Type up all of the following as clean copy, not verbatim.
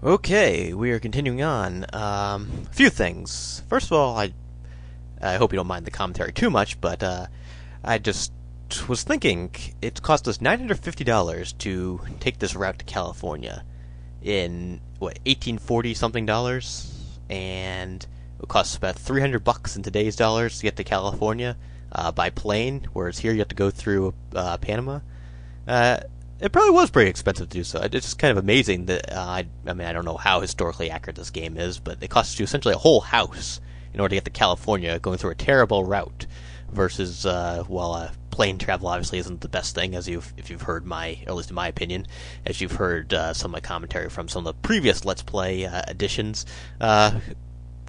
Okay, we are continuing on. A few things. First of all, I hope you don't mind the commentary too much, but I just was thinking it cost us $950 to take this route to California in what 1840 something dollars, and it costs about $300 in today's dollars to get to California by plane, whereas here you have to go through Panama. It probably was pretty expensive to do so. It's just kind of amazing that I mean, I don't know how historically accurate this game is, but it costs you essentially a whole house in order to get to California, going through a terrible route. Versus, plane travel obviously isn't the best thing, if you've heard or at least in my opinion, as you've heard some of my commentary from some of the previous Let's Play editions.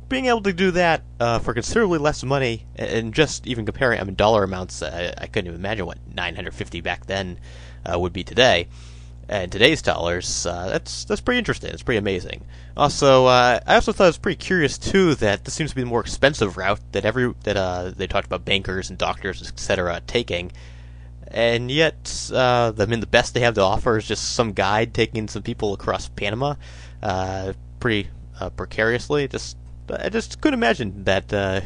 Being able to do that for considerably less money, and just even comparing, dollar amounts, I couldn't even imagine what 950 back then would be today. And today's dollars, that's pretty interesting. It's pretty amazing. Also, I also thought it was pretty curious too that this seems to be the more expensive route that they talked about bankers and doctors, etc. taking, and yet the best they have to offer is just some guide taking some people across Panama, pretty precariously. I just couldn't imagine that.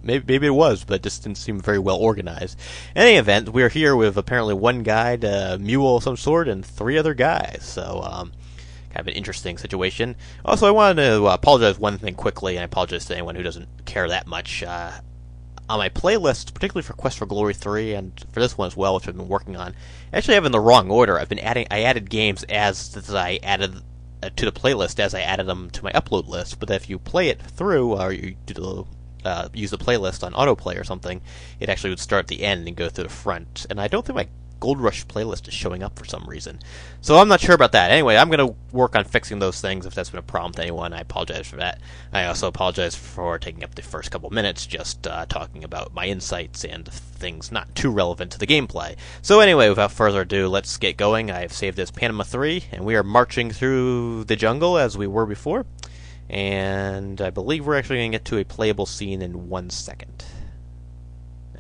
Maybe it was, but it just didn't seem very well organized. In any event, we're here with apparently one guide, a mule of some sort, and 3 other guys. So, kind of an interesting situation. Also, I wanted to apologize one thing quickly, and I apologize to anyone who doesn't care that much. On my playlist, particularly for Quest for Glory 3, and for this one as well, which I've been working on, I actually have in the wrong order. I added games as I added to the playlist as I added them to my upload list, but if you play it through, or you use the playlist on autoplay or something, it actually would start at the end and go through the front. And I don't think my Gold Rush playlist is showing up for some reason, so I'm not sure about that. Anyway, I'm going to work on fixing those things. If that's been a problem to anyone, I apologize for that. I also apologize for taking up the first couple minutes just talking about my insights and things not too relevant to the gameplay. So anyway, without further ado, let's get going. I've saved as Panama 3, and we are marching through the jungle as we were before, and I believe we're actually going to get to a playable scene in 1 second.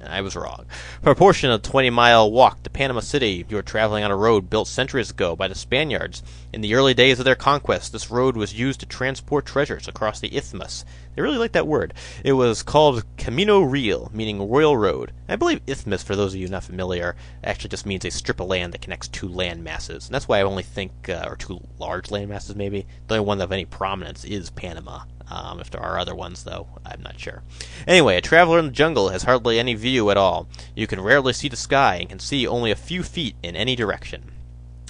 I was wrong. For a portion of a 20-mile walk to Panama City, you are traveling on a road built centuries ago by the Spaniards. In the early days of their conquest, this road was used to transport treasures across the isthmus. They really like that word. It was called Camino Real, meaning Royal Road. I believe isthmus, for those of you not familiar, actually just means a strip of land that connects 2 land masses. And that's why I only think, or 2 large land masses maybe, the only one of any prominence is Panama. If there are other ones, though, I'm not sure. Anyway, a traveler in the jungle has hardly any view at all. You can rarely see the sky and can see only a few feet in any direction.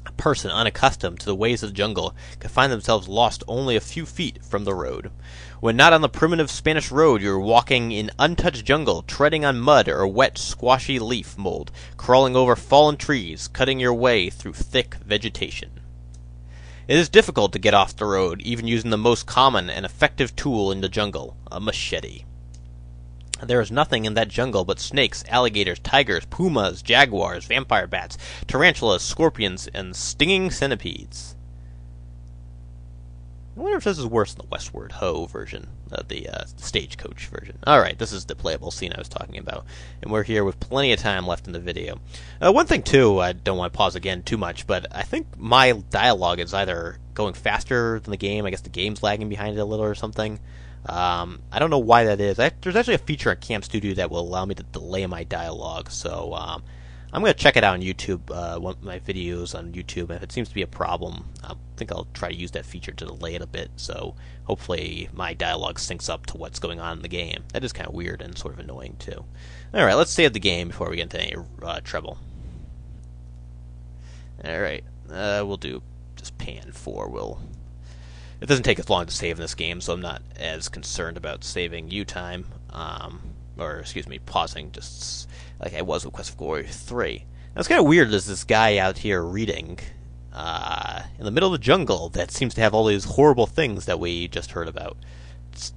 A person unaccustomed to the ways of the jungle can find themselves lost only a few feet from the road. When not on the primitive Spanish road, you are walking in untouched jungle, treading on mud or wet, squashy leaf mold, crawling over fallen trees, cutting your way through thick vegetation. It is difficult to get off the road, even using the most common and effective tool in the jungle, a machete. There is nothing in that jungle but snakes, alligators, tigers, pumas, jaguars, vampire bats, tarantulas, scorpions, and stinging centipedes. I wonder if this is worse than the Westward Ho version, the stagecoach version. Alright, this is the playable scene I was talking about, and we're here with plenty of time left in the video. One thing, too, I don't want to pause again too much, but I think my dialogue is either going faster than the game. I guess the game's lagging behind it a little or something. I don't know why that is. There's actually a feature on Camp Studio that will allow me to delay my dialogue, so I'm going to check it out on YouTube, one of my videos on YouTube. If it seems to be a problem, I think I'll try to use that feature to delay it a bit, so hopefully my dialogue syncs up to what's going on in the game. That is kind of weird and sort of annoying, too. Alright, let's save the game before we get into any trouble. Alright, we'll do just pan 4. It doesn't take as long to save in this game, so I'm not as concerned about saving you time, pausing, just like I was with Quest for Glory 3. Now, it's kind of weird, there's this guy out here reading in the middle of the jungle that seems to have all these horrible things that we just heard about.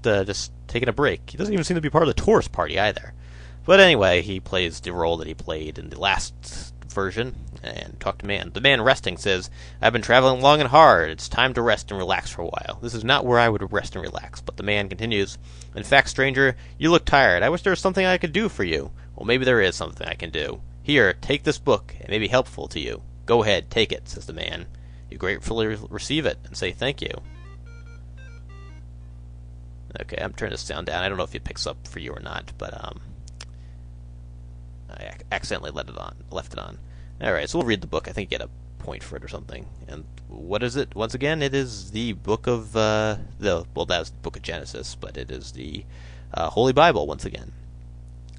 Just taking a break. He doesn't even seem to be part of the tourist party either. But anyway, he plays the role that he played in the last version, and talk to man. The man resting says, "I've been traveling long and hard. It's time to rest and relax for a while." This is not where I would rest and relax, but the man continues, "In fact, stranger, you look tired. I wish there was something I could do for you." "Well, maybe there is something I can do. Here, take this book. It may be helpful to you." "Go ahead, take it," says the man. You gratefully receive it and say thank you. Okay, I'm turning this sound down. I don't know if it picks up for you or not, but I accidentally left it on. Alright, so we'll read the book. I think you get a point for it or something. And what is it? Once again, it is the book of, that was the book of Genesis, but it is the Holy Bible once again.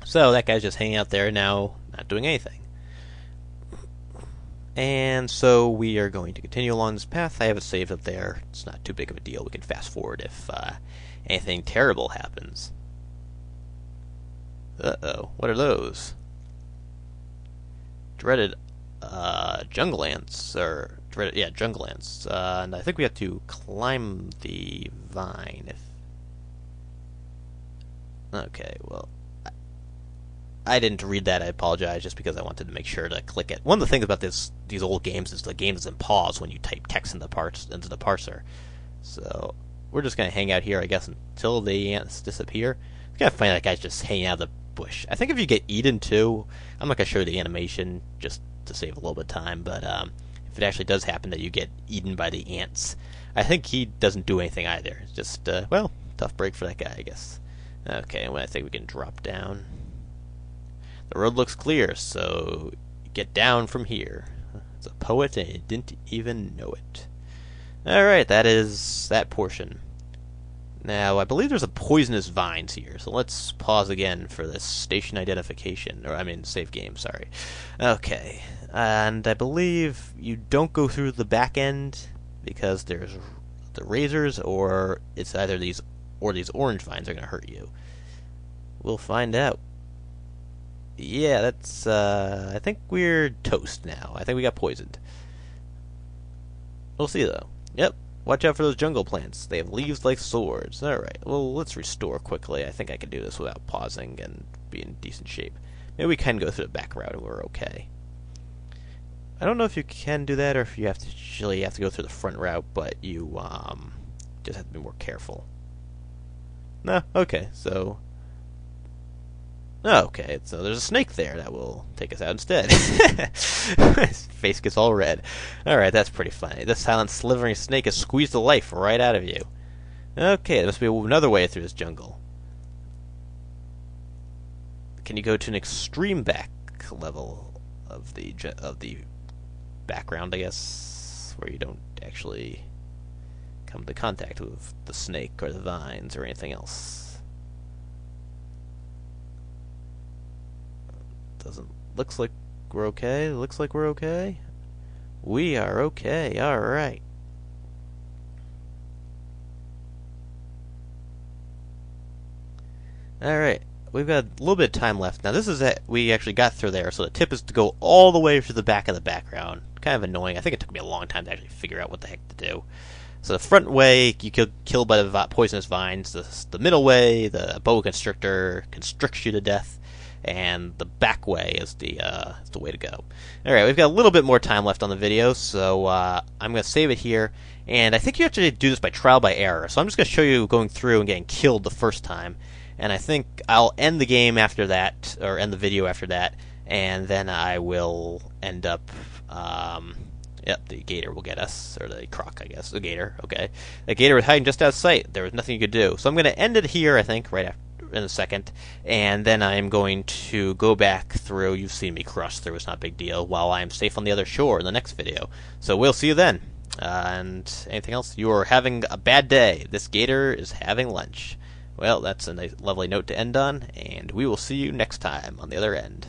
So that guy's just hanging out there now, not doing anything. And so we are going to continue along this path. I have it saved up there. It's not too big of a deal. We can fast forward if anything terrible happens. Uh-oh. What are those? Dreaded jungle ants. Jungle ants. And I think we have to climb the vine. Okay, well, I didn't read that. I apologize, just because I wanted to make sure to click it. One of the things about these old games is the game doesn't pause when you type text into the parser. So we're just gonna hang out here, I guess, until the ants disappear. It's kind of funny that guy's just hanging out of the bush. I think if you get eaten too, I'm not gonna show you the animation just to save a little bit of time. But if it actually does happen that you get eaten by the ants, I think he doesn't do anything either. It's just well, tough break for that guy, I guess. Okay, well, I think we can drop down. The road looks clear, so get down from here. It's a poet, and he didn't even know it. Alright, that is that portion. Now, I believe there's a poisonous vines here, so let's pause again for this station identification. Save game, sorry. Okay, and I believe you don't go through the back end, because there's the razors, or it's either these orange vines are going to hurt you. We'll find out. Yeah, that's, I think we're toast now. I think we got poisoned. We'll see, though. Yep. Watch out for those jungle plants. They have leaves like swords. Alright, well, let's restore quickly. I think I can do this without pausing and be in decent shape. Maybe we can go through the back route and we're okay. I don't know if you can do that or if you have to go through the front route, but you, just have to be more careful. No? Okay, so... Okay, so there's a snake there that will take us out instead. His face gets all red. Alright, that's pretty funny. This silent slithering snake has squeezed the life right out of you. Okay, there must be another way through this jungle. Can you go to an extreme back level of the background, I guess, where you don't actually come into contact with the snake or the vines or anything else? Looks like we're okay. Looks like we're okay. We are okay. Alright. Alright. We've got a little bit of time left. Now this is it. We actually got through there, so the tip is to go all the way to the back of the background. Kind of annoying. I think it took me a long time to actually figure out what the heck to do. So the front way, you get killed by the poisonous vines. The middle way, the boa constrictor constricts you to death. And the back way is the way to go. Alright, we've got a little bit more time left on the video, so I'm going to save it here. And I think you have to do this by trial by error. So I'm just going to show you going through and getting killed the first time. And I think I'll end the game after that, or end the video after that. And then I will end up... Yep, the gator will get us, or the croc, I guess. The gator, okay. The gator was hiding just out of sight. There was nothing you could do. So I'm going to end it here, I think, right after. In a second, and then I'm going to go back through. You've seen me cross through, it's not a big deal, while I'm safe on the other shore in the next video. So we'll see you then. And anything else? You are having a bad day. This gator is having lunch. Well, that's a nice, lovely note to end on, and we will see you next time on the other end.